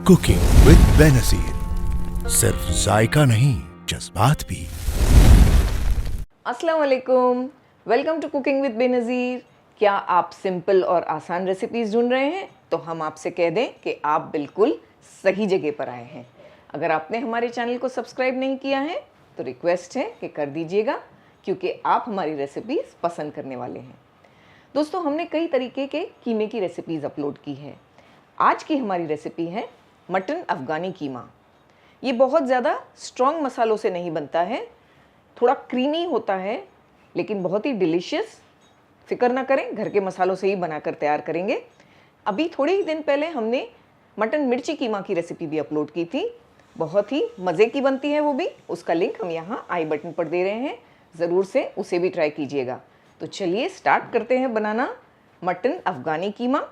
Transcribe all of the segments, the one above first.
Cooking with Benazir, सिर्फ जायका नहीं जज्बात भी। अस्सलाम वालेकुम, welcome to cooking with Benazir. क्या आप सिंपल और आसान रेसिपीज़ ढूंढ रहे हैं? तो हम आपसे कह दें कि आप बिल्कुल सही जगह पर आए हैं। अगर आपने हमारे चैनल को सब्सक्राइब नहीं किया है तो रिक्वेस्ट है कि कर दीजिएगा, क्योंकि आप हमारी रेसिपीज़ पसंद करने वाले हैं। दोस्तों, हमने कई तरीके के कीमे की रेसिपीज़ अपलोड की है। आज की हमारी रेसिपी है मटन अफ़गानी कीमा। ये बहुत ज़्यादा स्ट्रॉन्ग मसालों से नहीं बनता है, थोड़ा क्रीमी होता है, लेकिन बहुत ही डिलीशियस। फिक्र ना करें, घर के मसालों से ही बनाकर तैयार करेंगे। अभी थोड़े ही दिन पहले हमने मटन मिर्ची कीमा की रेसिपी भी अपलोड की थी, बहुत ही मज़े की बनती है वो भी। उसका लिंक हम यहाँ आई बटन पर दे रहे हैं, ज़रूर से उसे भी ट्राई कीजिएगा। तो चलिए स्टार्ट करते हैं बनाना मटन अफ़गानी कीमा।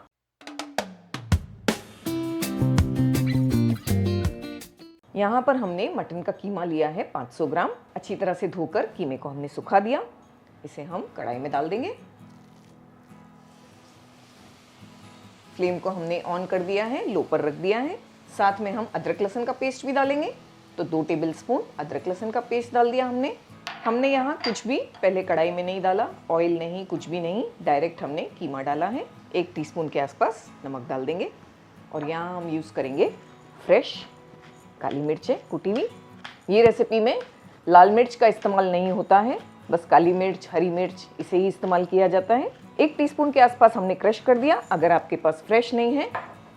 यहाँ पर हमने मटन का कीमा लिया है 500 ग्राम। अच्छी तरह से धोकर कीमे को हमने सुखा दिया। इसे हम कढ़ाई में डाल देंगे। फ्लेम को हमने ऑन कर दिया है, लो पर रख दिया है। साथ में हम अदरक लहसुन का पेस्ट भी डालेंगे। तो 2 टेबलस्पून अदरक लहसुन का पेस्ट डाल दिया हमने यहाँ कुछ भी पहले कढ़ाई में नहीं डाला, ऑयल नहीं, कुछ भी नहीं, डायरेक्ट हमने कीमा डाला है। 1 टीस्पून के आसपास नमक डाल देंगे। और यहाँ हम यूज़ करेंगे फ्रेश काली मिर्चें कुटी हुई। ये रेसिपी में लाल मिर्च का इस्तेमाल नहीं होता है, बस काली मिर्च, हरी मिर्च, इसे ही इस्तेमाल किया जाता है। 1 टीस्पून के आसपास हमने क्रश कर दिया। अगर आपके पास फ्रेश नहीं है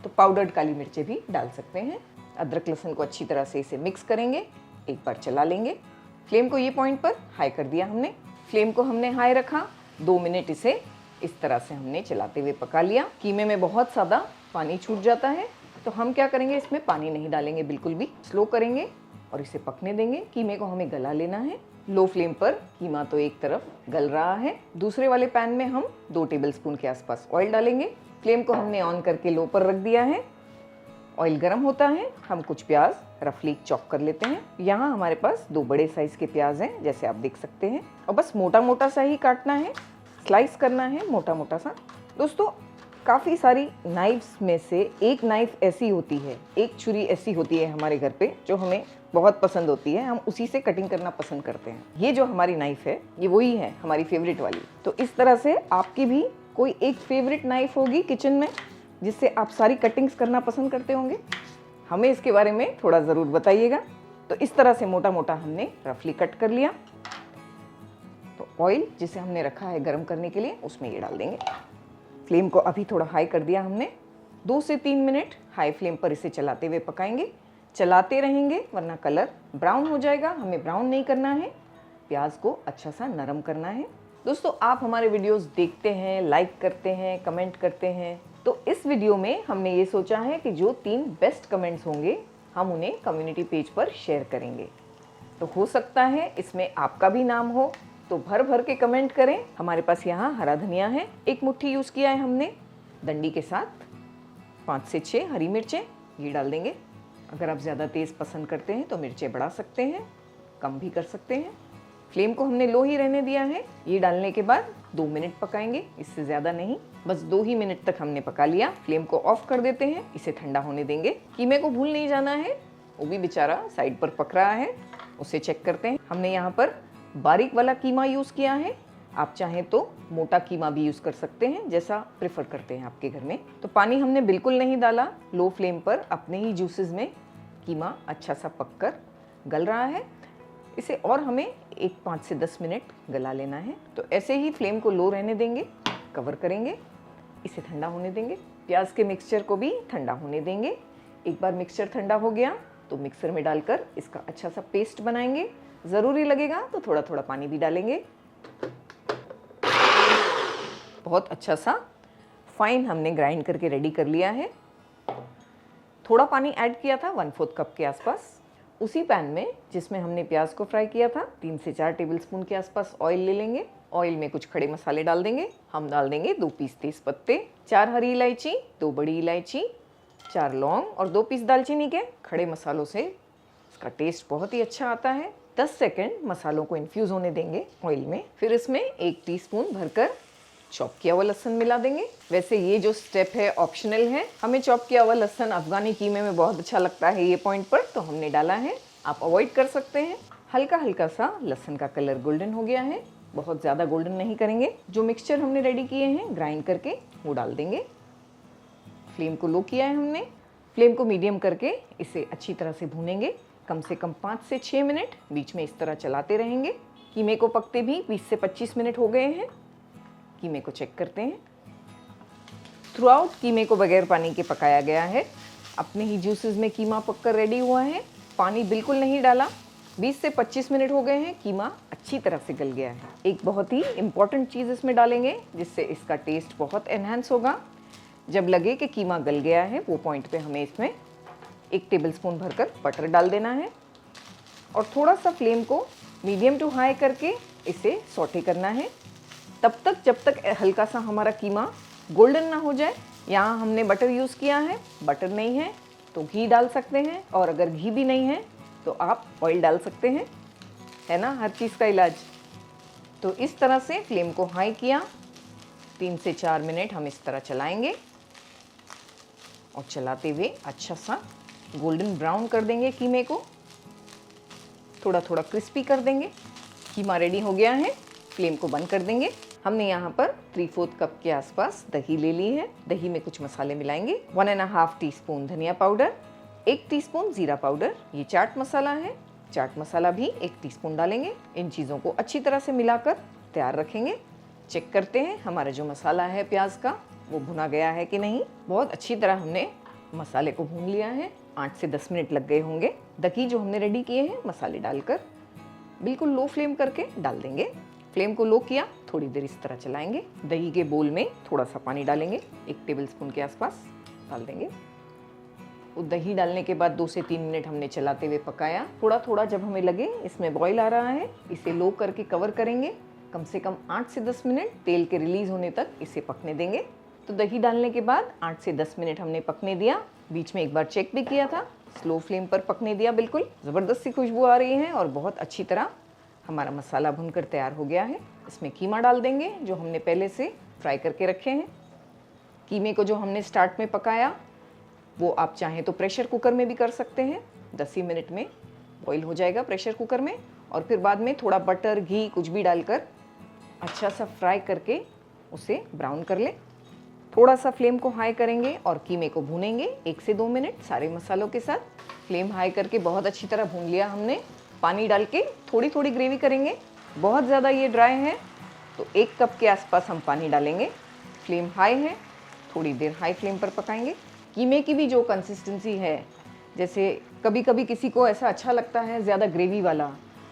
तो पाउडर्ड काली मिर्चें भी डाल सकते हैं। अदरक लहसुन को अच्छी तरह से इसे मिक्स करेंगे, एक बार चला लेंगे। फ्लेम को ये पॉइंट पर हाई कर दिया हमने। फ्लेम को हमने हाई रखा। 2 मिनट इसे इस तरह से हमने चलाते हुए पका लिया। कीमे में बहुत ज़्यादा पानी छूट जाता है, तो हम क्या करेंगे, इसमें पानी नहीं डालेंगे, बिल्कुल भी स्लो करेंगे और इसे पकने देंगे। कीमे को हमें गला लेना है। लो फ्लेम पर कीमा तो एक तरफ गल रहा है, दूसरे वाले पैन में हम 2 टेबलस्पून के आसपास ऑयल डालेंगे। फ्लेम को हमने ऑन करके लो पर रख दिया है। ऑयल गर्म होता है, हम कुछ प्याज रफली चॉप कर लेते हैं। यहाँ हमारे पास 2 बड़े साइज़ के प्याज हैं, जैसे आप देख सकते हैं, और बस मोटा मोटा सा ही काटना है, स्लाइस करना है मोटा मोटा सा। दोस्तों, काफ़ी सारी नाइफ्स में से एक नाइफ ऐसी होती है, एक छुरी ऐसी होती है हमारे घर पे, जो हमें बहुत पसंद होती है। हम उसी से कटिंग करना पसंद करते हैं। ये जो हमारी नाइफ है, ये वही है हमारी फेवरेट वाली। तो इस तरह से आपकी भी कोई एक फेवरेट नाइफ होगी किचन में, जिससे आप सारी कटिंग्स करना पसंद करते होंगे। हमें इसके बारे में थोड़ा ज़रूर बताइएगा। तो इस तरह से मोटा मोटा हमने रफली कट कर लिया। तो ऑयल जिसे हमने रखा है गर्म करने के लिए, उसमें ये डाल देंगे। फ्लेम को अभी थोड़ा हाई कर दिया हमने। 2 से 3 मिनट हाई फ्लेम पर इसे चलाते हुए पकाएंगे। चलाते रहेंगे, वरना कलर ब्राउन हो जाएगा। हमें ब्राउन नहीं करना है, प्याज को अच्छा सा नरम करना है। दोस्तों, आप हमारे वीडियोस देखते हैं, लाइक करते हैं, कमेंट करते हैं। तो इस वीडियो में हमने ये सोचा है कि जो 3 बेस्ट कमेंट्स होंगे, हम उन्हें कम्युनिटी पेज पर शेयर करेंगे। तो हो सकता है इसमें आपका भी नाम हो, तो भर भर के कमेंट करें। हमारे पास यहाँ हरा धनिया है, 1 मुट्ठी यूज़ किया है हमने डंडी के साथ। 5 से 6 हरी मिर्चें ये डाल देंगे। अगर आप ज़्यादा तेज़ पसंद करते हैं तो मिर्चें बढ़ा सकते हैं, कम भी कर सकते हैं। फ्लेम को हमने लो ही रहने दिया है। ये डालने के बाद 2 मिनट पकाएंगे, इससे ज़्यादा नहीं, बस 2 ही मिनट तक हमने पका लिया। फ्लेम को ऑफ कर देते हैं, इसे ठंडा होने देंगे। कीमे को भूल नहीं जाना है, वो भी बेचारा साइड पर पक रहा है, उसे चेक करते हैं। हमने यहाँ पर बारीक वाला कीमा यूज़ किया है। आप चाहें तो मोटा कीमा भी यूज़ कर सकते हैं, जैसा प्रेफर करते हैं आपके घर में। तो पानी हमने बिल्कुल नहीं डाला। लो फ्लेम पर अपने ही जूसेस में कीमा अच्छा सा पककर गल रहा है। इसे और हमें 5 से 10 मिनट गला लेना है। तो ऐसे ही फ्लेम को लो रहने देंगे, कवर करेंगे, इसे ठंडा होने देंगे। प्याज के मिक्सचर को भी ठंडा होने देंगे। एक बार मिक्सचर ठंडा हो गया तो मिक्सर में डालकर इसका अच्छा सा पेस्ट बनाएंगे। ज़रूरी लगेगा तो थोड़ा थोड़ा पानी भी डालेंगे। बहुत अच्छा सा फाइन हमने ग्राइंड करके रेडी कर लिया है। थोड़ा पानी ऐड किया था, 1/4 कप के आसपास। उसी पैन में जिसमें हमने प्याज को फ्राई किया था, 3 से 4 टेबलस्पून के आसपास ऑयल ले लेंगे। ऑयल में कुछ खड़े मसाले डाल देंगे। हम डाल देंगे 2 पीस तेज पत्ते, 4 हरी इलायची, 2 बड़ी इलायची, 4 लौंग और 2 पीस दालचीनी के। खड़े मसालों से इसका टेस्ट बहुत ही अच्छा आता है। 10 सेकंड मसालों को इन्फ्यूज़ होने देंगे ऑयल में। फिर इसमें 1 टीस्पून भरकर चॉप किया हुआ लहसुन मिला देंगे। वैसे ये जो स्टेप है ऑप्शनल है, हमें चॉप किया हुआ लहसुन अफगानी कीमे में बहुत अच्छा लगता है ये पॉइंट पर, तो हमने डाला है। आप अवॉइड कर सकते हैं। हल्का हल्का सा लहसुन का कलर गोल्डन हो गया है, बहुत ज़्यादा गोल्डन नहीं करेंगे। जो मिक्सचर हमने रेडी किए हैं ग्राइंड करके वो डाल देंगे। फ्लेम को लो किया है हमने, फ्लेम को मीडियम करके इसे अच्छी तरह से भूनेंगे कम से कम 5 से 6 मिनट। बीच में इस तरह चलाते रहेंगे। कीमे को पकते भी 20 से 25 मिनट हो गए हैं। कीमे को चेक करते हैं। थ्रू आउट कीमे को बगैर पानी के पकाया गया है। अपने ही जूसेस में कीमा पककर रेडी हुआ है, पानी बिल्कुल नहीं डाला। 20 से 25 मिनट हो गए हैं, कीमा अच्छी तरह से गल गया है। एक बहुत ही इम्पॉर्टेंट चीज़ इसमें डालेंगे जिससे इसका टेस्ट बहुत एनहांस होगा। जब लगे कि कीमा गल गया है वो पॉइंट पे हमें इसमें 1 टेबलस्पून भरकर बटर डाल देना है और थोड़ा सा फ्लेम को मीडियम टू हाई करके इसे सौटे करना है तब तक जब तक हल्का सा हमारा कीमा गोल्डन ना हो जाए। यहाँ हमने बटर यूज़ किया है, बटर नहीं है तो घी डाल सकते हैं, और अगर घी भी नहीं है तो आप ऑयल डाल सकते हैं, है ना, हर चीज़ का इलाज। तो इस तरह से फ्लेम को हाई किया, 3 से 4 मिनट हम इस तरह चलाएंगे और चलाते हुए अच्छा सा गोल्डन ब्राउन कर देंगे कीमे को, थोड़ा थोड़ा क्रिस्पी कर देंगे। कीमा रेडी हो गया है, फ्लेम को बंद कर देंगे। हमने यहाँ पर 3/4 कप के आसपास दही ले ली है। दही में कुछ मसाले मिलाएंगे। 1.5 टीस्पून धनिया पाउडर, 1 टीस्पून जीरा पाउडर, ये चाट मसाला है, चाट मसाला भी 1 टीस्पून डालेंगे। इन चीज़ों को अच्छी तरह से मिलाकर तैयार रखेंगे। चेक करते हैं हमारा जो मसाला है प्याज का वो भुना गया है कि नहीं। बहुत अच्छी तरह हमने मसाले को भून लिया है। 8 से 10 मिनट लग गए होंगे। दही जो हमने रेडी किए हैं मसाले डालकर बिल्कुल लो फ्लेम करके डाल देंगे। फ्लेम को लो किया, थोड़ी देर इस तरह चलाएंगे। दही के बोल में थोड़ा सा पानी डालेंगे, 1 टेबलस्पून के आसपास डाल देंगे। वो दही डालने के बाद 2 से 3 मिनट हमने चलाते हुए पकाया। थोड़ा थोड़ा जब हमें लगे इसमें बॉईल आ रहा है, इसे लो करके कवर करेंगे। कम से कम 8 से 10 मिनट तेल के रिलीज होने तक इसे पकने देंगे। तो दही डालने के बाद 8 से 10 मिनट हमने पकने दिया। बीच में एक बार चेक भी किया था, स्लो फ्लेम पर पकने दिया। बिल्कुल ज़बरदस्त सी खुशबू आ रही है और बहुत अच्छी तरह हमारा मसाला भुनकर तैयार हो गया है। इसमें कीमा डाल देंगे जो हमने पहले से फ्राई करके रखे हैं। कीमे को जो हमने स्टार्ट में पकाया वो आप चाहें तो प्रेशर कुकर में भी कर सकते हैं। 10 ही मिनट में बॉईल हो जाएगा प्रेशर कुकर में, और फिर बाद में थोड़ा बटर घी कुछ भी डालकर अच्छा सा फ्राई करके उसे ब्राउन कर लें। थोड़ा सा फ्लेम को हाई करेंगे और कीमे को भूनेंगे 1 से 2 मिनट सारे मसालों के साथ। फ्लेम हाई करके बहुत अच्छी तरह भून लिया हमने। पानी डाल के थोड़ी थोड़ी ग्रेवी करेंगे। बहुत ज़्यादा ये ड्राई है तो 1 कप के आसपास हम पानी डालेंगे। फ्लेम हाई है, थोड़ी देर हाई फ्लेम पर पकाएंगे। कीमे की भी जो कंसिस्टेंसी है, जैसे कभी कभी किसी को ऐसा अच्छा लगता है ज़्यादा ग्रेवी वाला,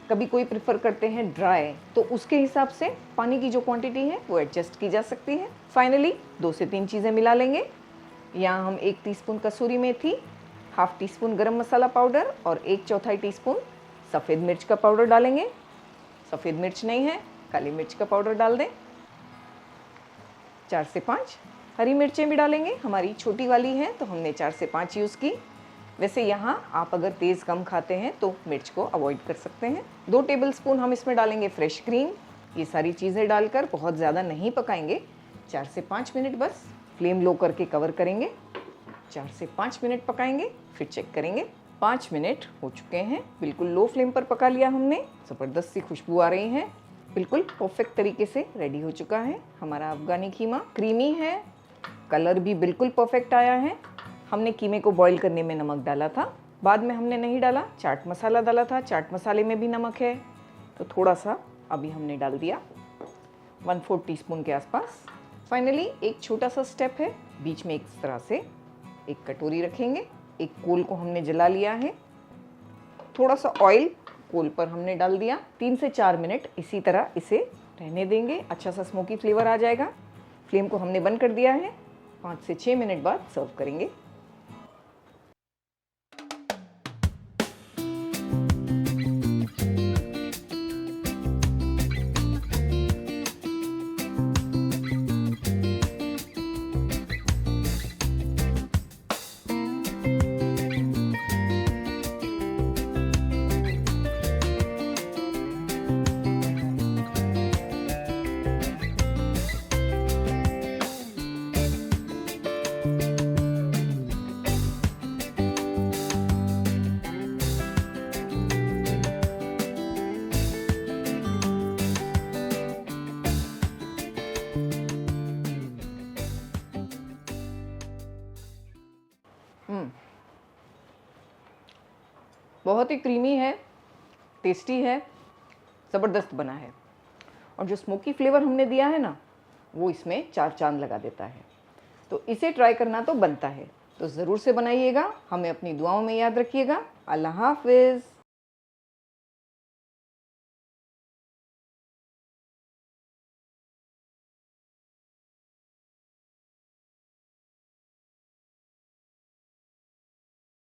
कभी कोई प्रेफर करते हैं ड्राई, तो उसके हिसाब से पानी की जो क्वांटिटी है वो एडजस्ट की जा सकती है। फाइनली 2 से 3 चीज़ें मिला लेंगे। यहाँ हम 1 टीस्पून कसूरी मेथी, हाफ टीस्पून गरम मसाला पाउडर और 1/4 टीस्पून सफ़ेद मिर्च का पाउडर डालेंगे। सफ़ेद मिर्च नहीं है, काली मिर्च का पाउडर डाल दें। 4 से 5 हरी मिर्चें भी डालेंगे। हमारी छोटी वाली है तो हमने 4 से 5 यूज़ की। वैसे यहाँ आप अगर तेज़ कम खाते हैं तो मिर्च को अवॉइड कर सकते हैं। 2 टेबलस्पून हम इसमें डालेंगे फ्रेश क्रीम। ये सारी चीज़ें डालकर बहुत ज़्यादा नहीं पकाएंगे, 4 से 5 मिनट बस। फ्लेम लो करके कवर करेंगे, 4 से 5 मिनट पकाएंगे, फिर चेक करेंगे। 5 मिनट हो चुके हैं, बिल्कुल लो फ्लेम पर पका लिया हमने। ज़बरदस्त सी खुशबू आ रही है, बिल्कुल परफेक्ट तरीके से रेडी हो चुका है हमारा अफगानी कीमा। क्रीमी है, कलर भी बिल्कुल परफेक्ट आया है। हमने कीमे को बॉईल करने में नमक डाला था, बाद में हमने नहीं डाला। चाट मसाला डाला था, चाट मसाले में भी नमक है तो थोड़ा सा अभी हमने डाल दिया, 1/4 टीस्पून के आसपास। फाइनली एक छोटा सा स्टेप है, बीच में इस तरह से एक कटोरी रखेंगे। एक कोल को हमने जला लिया है, थोड़ा सा ऑयल कोल पर हमने डाल दिया। 3 से 4 मिनट इसी तरह इसे रहने देंगे, अच्छा सा स्मोकी फ्लेवर आ जाएगा। फ्लेम को हमने बंद कर दिया है। 5 से 6 मिनट बाद सर्व करेंगे। बहुत ही क्रीमी है, टेस्टी है, ज़बरदस्त बना है। और जो स्मोकी फ्लेवर हमने दिया है ना, वो इसमें 4 चांद लगा देता है। तो इसे ट्राई करना तो बनता है, तो ज़रूर से बनाइएगा। हमें अपनी दुआओं में याद रखिएगा। अल्लाह हाफ़िज़।